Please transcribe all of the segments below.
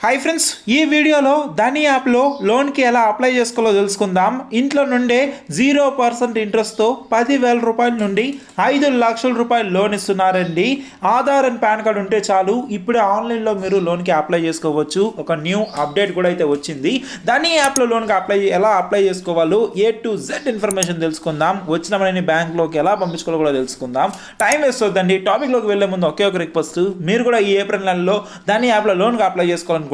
Hi friends, ఈ వీడియోలో ధనీ యాప్లో లోన్కి ఎలా అప్లై చేసుకోవాలో తెలుసుకుందాం. ఇంట్లో నుండే 0% ఇంట్రెస్ట్తో 10,000 రూపాయల నుండి 5 లక్షల రూపాయలు లోన్ ఇస్తున్నారండి. ఆధార్ అండ్ పాన్ కార్డ్ ఉంటే చాలు, ఇప్పుడే ఆన్లైన్లో మీరు లోన్కి అప్లై చేసుకోవచ్చు. ఒక న్యూ అప్డేట్ కూడా అయితే వచ్చింది. ధనీ యాప్లో లోన్కి ఎలా అప్లై చేసుకోవాలో A to Z ఇన్ఫర్మేషన్ తెలుసుకుందాం. వచ్చిన మనని బ్యాంక్లోకి ఎలా పంపించుకోవాలో కూడా తెలుసుకుందాం. టైం వేస్ట్ అవుతుందండి. టాపిక్లోకి వెళ్ళే ముందు ఒకే ఒక రిక్వెస్ట్, మీరు కూడా ఈ ఏప్రిల్ నెలలో ధనీ యాప్లో లోన్కి అప్లై చేసుకోవాలనుకుంటే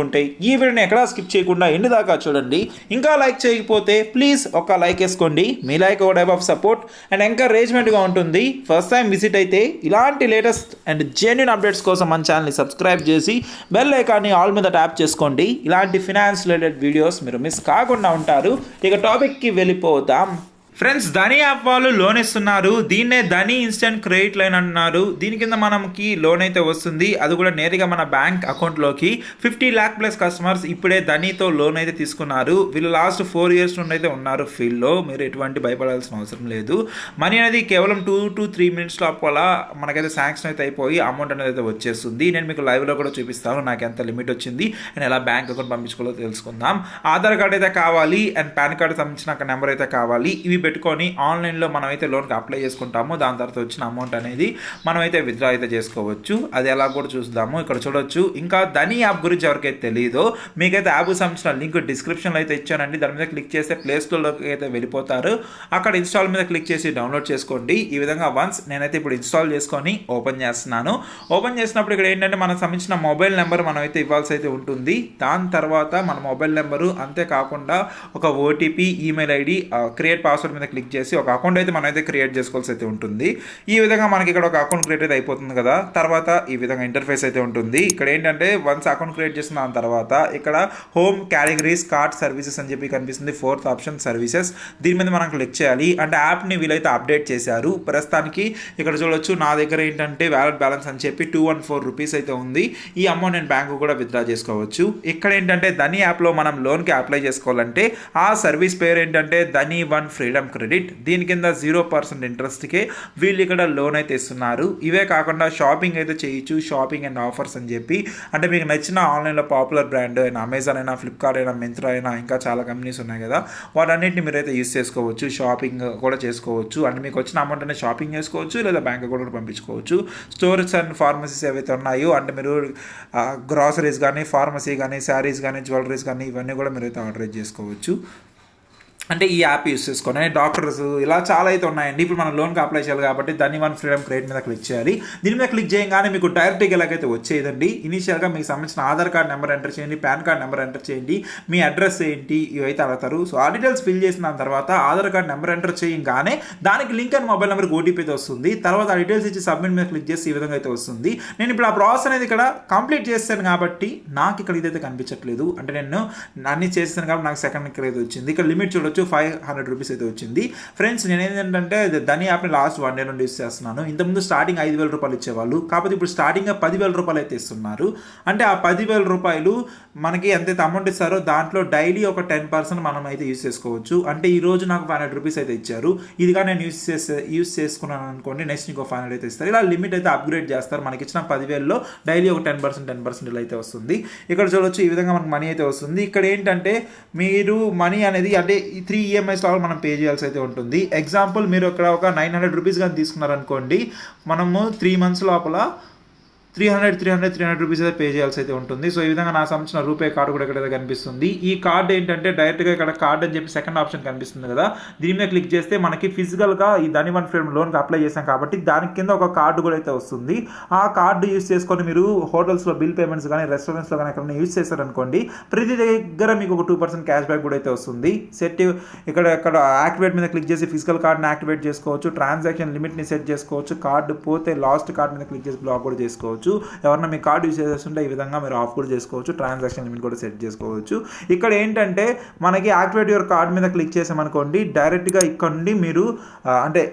ఈ వీడియోని ఎక్కడా స్కిప్ చేయకుండా ఎండ్ దాకా చూడండి. ఇంకా లైక్ చేయకపోతే ప్లీజ్ ఒక లైక్ వేసుకోండి. మీ లైక్ ఒక టైప్ ఆఫ్ సపోర్ట్ అండ్ ఎంకరేజ్మెంట్గా ఉంటుంది. ఫస్ట్ టైం విజిట్ అయితే ఇలాంటి లేటెస్ట్ అండ్ జెన్యూన్ అప్డేట్స్ కోసం మన ఛానల్ని సబ్స్క్రైబ్ చేసి బెల్ ఐకాన్ని ఆల్ మీద ట్యాప్ చేసుకోండి. ఇలాంటి ఫినాన్స్ రిలేటెడ్ వీడియోస్ మీరు మిస్ కాకుండా ఉంటారు. ఇక టాపిక్కి వెళ్ళిపోదాం. ఫ్రెండ్స్, ధనీ యాప్ వాళ్ళు లోన్ ఇస్తున్నారు. దీన్నే ధనీ ఇన్స్టెంట్ క్రెడిట్ లైన్ అంటున్నారు. దీని కింద మనకి లోన్ అయితే వస్తుంది, అది కూడా నేరుగా మన బ్యాంక్ అకౌంట్లోకి. 50 lakh ప్లస్ కస్టమర్స్ ఇప్పుడే ధనీతో లోన్ అయితే తీసుకున్నారు. వీళ్ళు లాస్ట్ 4 years నుండి అయితే ఉన్నారు ఫీల్డ్లో. మీరు ఎటువంటి భయపడాల్సిన అవసరం లేదు. మనీ అనేది కేవలం 2 to 3 minutes లోపల మనకైతే శాంక్షన్ అయితే అయిపోయి అమౌంట్ అనేది అయితే వచ్చేస్తుంది. నేను మీకు లైవ్లో కూడా చూపిస్తాను నాకు ఎంత లిమిట్ వచ్చింది అండ్ ఎలా బ్యాంక్ అకౌంట్ పంపించుకోవాలో తెలుసుకుందాం. ఆధార్ కార్డ్ అయితే కావాలి అండ్ పాన్ కార్డ్ సంబంధించిన నెంబర్ అయితే కావాలి. ఇవి పెట్టుకొని ఆన్లైన్లో మనం అయితే లోన్కి అప్లై చేసుకుంటాము. దాని తర్వాత వచ్చిన అమౌంట్ అనేది మనం అయితే విత్డ్రా అయితే చేసుకోవచ్చు. అది ఎలా కూడా చూద్దాము. ఇక్కడ చూడొచ్చు. ఇంకా ధనీ యాప్ గురించి ఎవరికైతే తెలియదో మీకైతే యాప్ సంబంధించిన లింక్ డిస్క్రిప్షన్లో అయితే ఇచ్చానండి. దాని మీద క్లిక్ చేస్తే ప్లే స్టోర్లోకి అయితే వెళ్ళిపోతారు. అక్కడ ఇన్స్టాల్ మీద క్లిక్ చేసి డౌన్లోడ్ చేసుకోండి. ఈ విధంగా వన్స్ నేనైతే ఇప్పుడు ఇన్స్టాల్ చేసుకొని ఓపెన్ చేస్తున్నాను. ఓపెన్ చేసినప్పుడు ఇక్కడ ఏంటంటే మనకు సంబంధించిన మొబైల్ నెంబర్ మనం అయితే ఇవ్వాల్సి అయితే ఉంటుంది. దాని తర్వాత మన మొబైల్ నెంబరు, అంతేకాకుండా ఒక OTP, email ID, create password మీద క్లిక్ చేసి ఒక అకౌంట్ అయితే మనం అయితే క్రియేట్ చేసుకోవాల్సి అయితే ఉంటుంది. ఈ విధంగా మనకి ఇక్కడ ఒక అకౌంట్ క్రియేట్ అయితే అయిపోతుంది కదా. తర్వాత ఈ విధంగా ఇంటర్ఫేస్ అయితే ఉంటుంది. ఇక్కడ ఏంటంటే వన్స్ అకౌంట్ క్రియేట్ చేసిన దాని తర్వాత ఇక్కడ హోమ్ కేటగిరీస్ కార్డ్ సర్వీసెస్ అని చెప్పి కనిపిస్తుంది. 4th ఆప్షన్ సర్వీసెస్, దీని మీద మనం క్లిక్ చేయాలి. అంటే యాప్ని వీలైతే అప్డేట్ చేశారు. ప్రస్తుతానికి ఇక్కడ చూడొచ్చు నా దగ్గర ఏంటంటే వ్యాలెట్ బ్యాలెన్స్ అని చెప్పి 214 రూపీస్ అయితే ఉంది. ఈ అమౌంట్ నేను బ్యాంకు కూడా విత్డ్రా చేసుకోవచ్చు. ఇక్కడ ఏంటంటే ధనీ యాప్లో మనం లోన్కి అప్లై చేసుకోవాలంటే ఆ సర్వీస్ పేరు ఏంటంటే ధనీ వన్ ఫ్రీడమ్ క్రెడిట్. దీని కింద 0% ఇంట్రెస్ట్కే వీళ్ళు ఇక్కడ లోన్ అయితే ఇస్తున్నారు. ఇవే కాకుండా షాపింగ్ అయితే చేయొచ్చు. షాపింగ్ అండ్ ఆఫర్స్ అని చెప్పి, అంటే మీకు నచ్చిన ఆన్లైన్లో పాపులర్ బ్రాండ్ అయినా అమెజాన్ అయినా, ఫ్లిప్కార్ట్ అయినా, మింత్రా అయినా, ఇంకా చాలా కంపెనీస్ ఉన్నాయి కదా, వాటన్నిటిని మీరైతే యూస్ చేసుకోవచ్చు. షాపింగ్ కూడా చేసుకోవచ్చు. అంటే మీకు వచ్చిన అమౌంట్ అనేది షాపింగ్ చేసుకోవచ్చు, లేదా బ్యాంక్ అకౌంట్ కూడా పంపించుకోవచ్చు. స్టోర్స్ అండ్ ఫార్మసీస్ ఏవైతే ఉన్నాయో, అంటే మీరు గ్రాసరీస్ కానీ, ఫార్మసీ కానీ, శారీస్ కానీ, జ్యువెలరీస్ కానీ, ఇవన్నీ కూడా మీరైతే ఆర్డర్ చేసుకోవచ్చు. అంటే ఈ యాప్ యూస్ చేసుకొని డాక్టర్స్ ఇలా చాలా అయితే ఉన్నాయండి. ఇప్పుడు మనం లోన్కి అప్లై చేయాలి కాబట్టి ధనీ వన్ ఫ్రీడమ్ క్రెడిట్ మీద క్లిక్ చేయాలి. దీని మీద క్లిక్ చేయగానే మీకు డైరెక్ట్గా ఎలాగైతే వచ్చేదండి. ఇనీషియల్గా మీకు సంబంధించిన ఆధార్ కార్డ్ నెంబర్ ఎంటర్ చేయండి, పాన్ కార్డ్ నెంబర్ ఎంటర్ చేయండి, మీ అడ్రస్ ఏంటి ఇవైతే అడుగుతారు. సో ఆ డీటెయిల్స్ ఫిల్ చేసిన తర్వాత ఆధార్ కార్డ్ నెంబర్ ఎంటర్ చేయగానే దానికి లింక్ అండ్ మొబైల్ నెంబర్కి ఓటీపీ అయితే వస్తుంది. తర్వాత ఆ డీటెయిల్స్ ఇచ్చి సబ్మిట్ మీద క్లిక్ చేసి ఈ విధంగా అయితే వస్తుంది. నేను ఇప్పుడు ఆ ప్రాసెస్ అనేది ఇక్కడ కంప్లీట్ చేస్తాను కాబట్టి నాకు ఇక్కడ ఇదైతే కనిపించట్లేదు. అంటే నేను అన్ని చేస్తాను కాబట్టి నాకు సెకండ్ ఇక్కడ అయితే వచ్చింది. ఇక్కడ లిమిట్ చూడొచ్చు 500 రూపీస్ అయితే వచ్చింది. ఫ్రెండ్స్, నేను ఏంటంటే ధనీ యాప్ని లాస్ట్ 1 year నుండి యూస్ చేస్తున్నాను. ఇంతకుముందు స్టార్టింగ్ 5,000 రూపాయలు ఇచ్చేవాళ్ళు, కాకపోతే ఇప్పుడు స్టార్టింగ్గా 10,000 రూపాయలు అయితే ఇస్తున్నారు. అంటే ఆ 10,000 రూపాయలు మనకి ఎంతైతే అమౌంట్ ఇస్తారో దాంట్లో డైలీ ఒక 10% మనం అయితే యూస్ చేసుకోవచ్చు. అంటే ఈ రోజు నాకు 500 రూపీస్ అయితే ఇచ్చారు. ఇదిగా నేను యూస్ చేసుకున్నాను అనుకోండి, నెక్స్ట్ ఇంకో 500 అయితే ఇస్తారు. ఇలా లిమిట్ అయితే అప్గ్రేడ్ చేస్తారు. మనకి ఇచ్చిన 10,000లో డైలీ ఒక 10% ఇలా అయితే వస్తుంది. ఇక్కడ చూడొచ్చు ఈ విధంగా మనకు మనీ అయితే వస్తుంది. ఇక్కడ ఏంటంటే మీరు మనీ అనేది అంటే 3 EMIs మనం పే చేయాల్సి అయితే ఉంటుంది. ఎగ్జాంపుల్ మీరు ఇక్కడ ఒక 900 రూపీస్ కానీ తీసుకున్నారనుకోండి, మనము 3 months లోపల 300 రూపీస్ అయితే పే చేయాల్సి అయితే ఉంటుంది. సో ఈ విధంగా నా సంబంధించిన రూపే కార్డు కూడా ఎక్కడైతే కనిపిస్తుంది. ఈ కార్డు ఏంటంటే డైరెక్ట్గా ఇక్కడ కార్డ్ అని చెప్పి సెకండ్ ఆప్షన్ కనిపిస్తుంది కదా, దీని మీద క్లిక్ చేస్తే మనకి ఫిజికల్గా ఈ ధనీ వన్ ఫ్రీడమ్ లోన్కి అప్లై చేసాం కాబట్టి దాని కింద ఒక కార్డు కూడా అయితే వస్తుంది. ఆ కార్డు యూస్ చేసుకొని మీరు హోటల్స్లో బిల్ పేమెంట్స్ కానీ, రెస్టారెంట్స్లో కానీ ఎక్కడైనా యూస్ చేశారనుకోండి, ప్రతి దగ్గర మీకు ఒక 2% క్యాష్ బ్యాక్ కూడా అయితే వస్తుంది. సెట్ ఇక్కడ యాక్టివేట్ మీద క్లిక్ చేసి ఫిజికల్ కార్డ్ని యాక్టివేట్ చేసుకోవచ్చు. ట్రాన్సాక్షన్ లిమిట్ని సెట్ చేసుకోవచ్చు. కార్డు పోతే లాస్ట్ కార్డ్ మీద క్లిక్ చేసి బ్లాక్ కూడా చేసుకోవచ్చు. ఎవరన్నా మీ కార్డు యూస్ చేస్తుంటే ఈ విధంగా మీరు ఆఫ్ కూడా చేసుకోవచ్చు. ట్రాన్సాక్షన్ లిమిట్ కూడా సెట్ చేసుకోవచ్చు. ఇక్కడ ఏంటంటే మనకి యాక్టివేట్ యువర్ కార్డ్ మీద క్లిక్ చేసామనుకోండి, డైరెక్ట్గా ఇక్కడ నుండి మీరు అంటే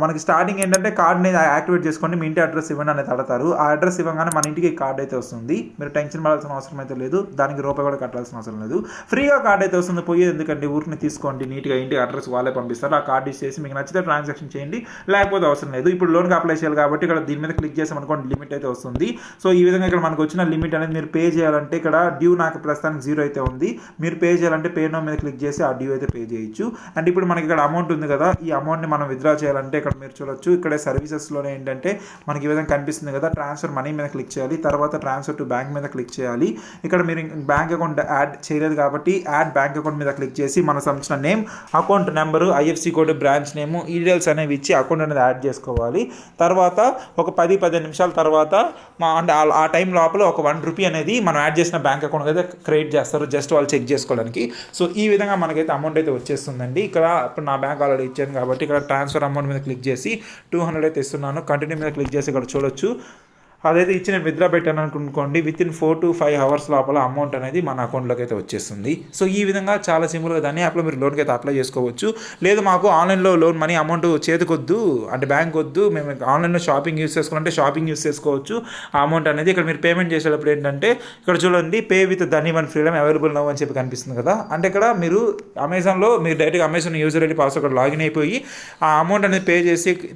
మనకి స్టార్టింగ్ ఏంటంటే కార్డ్ని యాక్టివేట్ చేసుకోండి, మీ ఇంటి అడ్రస్ ఇవ్వండి అనేది అడతారు. ఆ అడ్రస్ ఇవ్వగానే మన ఇంటికి కార్డ్ అయితే వస్తుంది. మీరు టెన్షన్ పడాల్సిన అవసరం అయితే లేదు, దానికి రూపాయి కూడా కట్టాల్సిన అవసరం లేదు. ఫ్రీగా కార్డ్ అయితే వస్తుంది. పోయేది ఎందుకంటే ఊరిని తీసుకోండి, నీట్గా ఇంటికి అడ్రస్ వాళ్ళే పంపిస్తారు. ఆ కార్డు ఇచ్చేసి మీకు నచ్చితే ట్రాన్సాక్షన్ చేయండి, లేకపోతే అవసరం లేదు. ఇప్పుడు లోన్కి అప్లై చేయాలి కాబట్టి ఇక్కడ దీని మీద క్లిక్ చేసామనుకోండి లిమిట్ అయితే వస్తుంది. సో ఈ విధంగా ఇక్కడ మనకు వచ్చిన లిమిట్ అనేది మీరు పే చేయాలంటే ఇక్కడ డ్యూ నాకు ప్రస్తుతానికి 0 అయితే ఉంది. మీరు పే చేయాలంటే పే నో మీద క్లిక్ చేసి ఆ డ్యూ అయితే పే చేయొచ్చు. అండ్ ఇప్పుడు మనకి ఇక్కడ అమౌంట్ ఉంది కదా, ఈ అమౌంట్ని మనం విత్డ్రా చేయాలంటే ఇక్కడ మీరు చూడొచ్చు, ఇక్కడ సర్వీసెస్లోనే ఏంటంటే మనకి ఈ విధంగా కనిపిస్తుంది కదా, ట్రాన్స్ఫర్ మనీ మీద క్లిక్ చేయాలి, తర్వాత ట్రాన్స్ఫర్ టు బ్యాంక్ మీద క్లిక్ చేయాలి. ఇక్కడ మీరు బ్యాంక్ అకౌంట్ యాడ్ చేయలేదు కాబట్టి యాడ్ బ్యాంక్ అకౌంట్ మీద క్లిక్ చేసి మన సంబంధించిన name, account number, IFC code, branch name, ఈ డీటెయిల్స్ అనేవి ఇచ్చి అకౌంట్ అనేది యాడ్ చేసుకోవాలి. తర్వాత ఒక 10-15 నిమిషాల తర్వాత అంటే ఆ టైం లోపల ఒక ₹1 అనేది మనం యాడ్ చేసిన బ్యాంక్ అకౌంట్ అయితే క్రియేట్ చేస్తారు, జస్ట్ వాళ్ళు చెక్ చేసుకోవడానికి. సో ఈ విధంగా మనకైతే అమౌంట్ అయితే వచ్చేస్తుందండి. ఇక్కడ ఇప్పుడు నా బ్యాంక్ ఆల్రెడీ ఇచ్చాను కాబట్టి ఇక్కడ ట్రాన్స్ఫర్ అమౌంట్ మీద క్లిక్ చేసి 200 అయితే ఇస్తున్నాను. కంటిన్యూ మీద క్లిక్ చేసి ఇక్కడ చూడొచ్చు, అదైతే ఇచ్చి నేను విత్డ్రా పెట్టాను అనుకోండి, వితిన్ 4 to 5 hours లోపల అమౌంట్ అనేది మన అకౌంట్లోకి అయితే వచ్చేస్తుంది. సో ఈ విధంగా చాలా సింపుల్గా ధని యాప్లో మీరు లోన్కి అయితే అప్లై చేసుకోవచ్చు. లేదు మాకు ఆన్లైన్లో లోన్ మనీ అమౌంట్ చేతికొద్దు అంటే బ్యాంక్ వద్దు, మేము ఆన్లైన్లో షాపింగ్ యూస్ చేసుకోవాలంటే షాపింగ్ యూస్ చేసుకోవచ్చు. ఆ అమౌంట్ అనేది ఇక్కడ మీరు పేమెంట్ చేసేటప్పుడు ఏంటంటే ఇక్కడ చూడండి, pay with Dhani one freedom available now అని చెప్పి కనిపిస్తుంది కదా. అంటే ఇక్కడ మీరు అమెజాన్లో మీరు డైరెక్ట్గా Amazon user ID password login అయిపోయి ఆ అమౌంట్ అనేది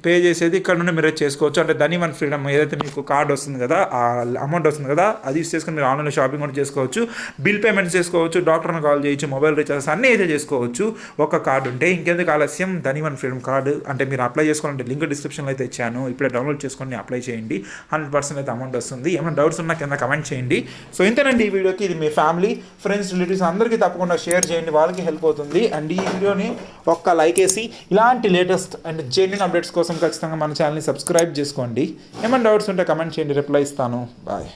పే చేసేది ఇక్కడ నుండి మీరు చేసుకోవచ్చు. అంటే ధని వన్ ఫ్రీడమ్ ఏదైతే మీకు కార్డ్ వస్తుంది కదా, ఆ అమౌంట్ వస్తుంది కదా, అది యూస్ చేసుకుని మీరు ఆన్లైన్లో షాపింగ్ కూడా చేసుకోవచ్చు, బిల్ పేమెంట్స్ చేసుకోవచ్చు, డాక్టర్ని కాల్ చేయొచ్చు, మొబైల్ రీఛార్జ్ అన్నీ అయితే చేసుకోవచ్చు ఒక కార్డు ఉంటే. ఇంకెందుకు ఆలస్యం, ధని వన్ ఫ్రీడమ్ కార్డు అంటే మీరు అప్లై చేసుకోవాలంటే లింక్ డిస్క్రిప్షన్లో అయితే ఇచ్చాను, ఇప్పుడే డౌన్లోడ్ చేసుకొని అప్లై చేయండి, 100% అయితే అమౌంట్ వస్తుంది. ఏమైనా డౌట్స్ ఉన్నా కింద కమెంట్ చేయండి. సో ఇంతేనండి ఈ వీడియోకి. ఇది మీ ఫ్యామిలీ, ఫ్రెండ్స్, రిలేటివ్స్ అందరికీ తప్పకుండా షేర్ చేయండి, వాళ్ళకి హెల్ప్ అవుతుంది. అండ్ ఈ వీడియోని ఒక్క లైక్ వేసి ఇలాంటి లేటెస్ట్ అండ్ జెన్యూన్ అప్డేట్స్ కోసం ఖచ్చితంగా మన ఛానల్ని సబ్స్క్రైబ్ చేసుకోండి. ఏమైనా డౌట్స్ ఉంటే కమెంట్ చేయండి, రిప్లై ఇస్తాను. బాయ్.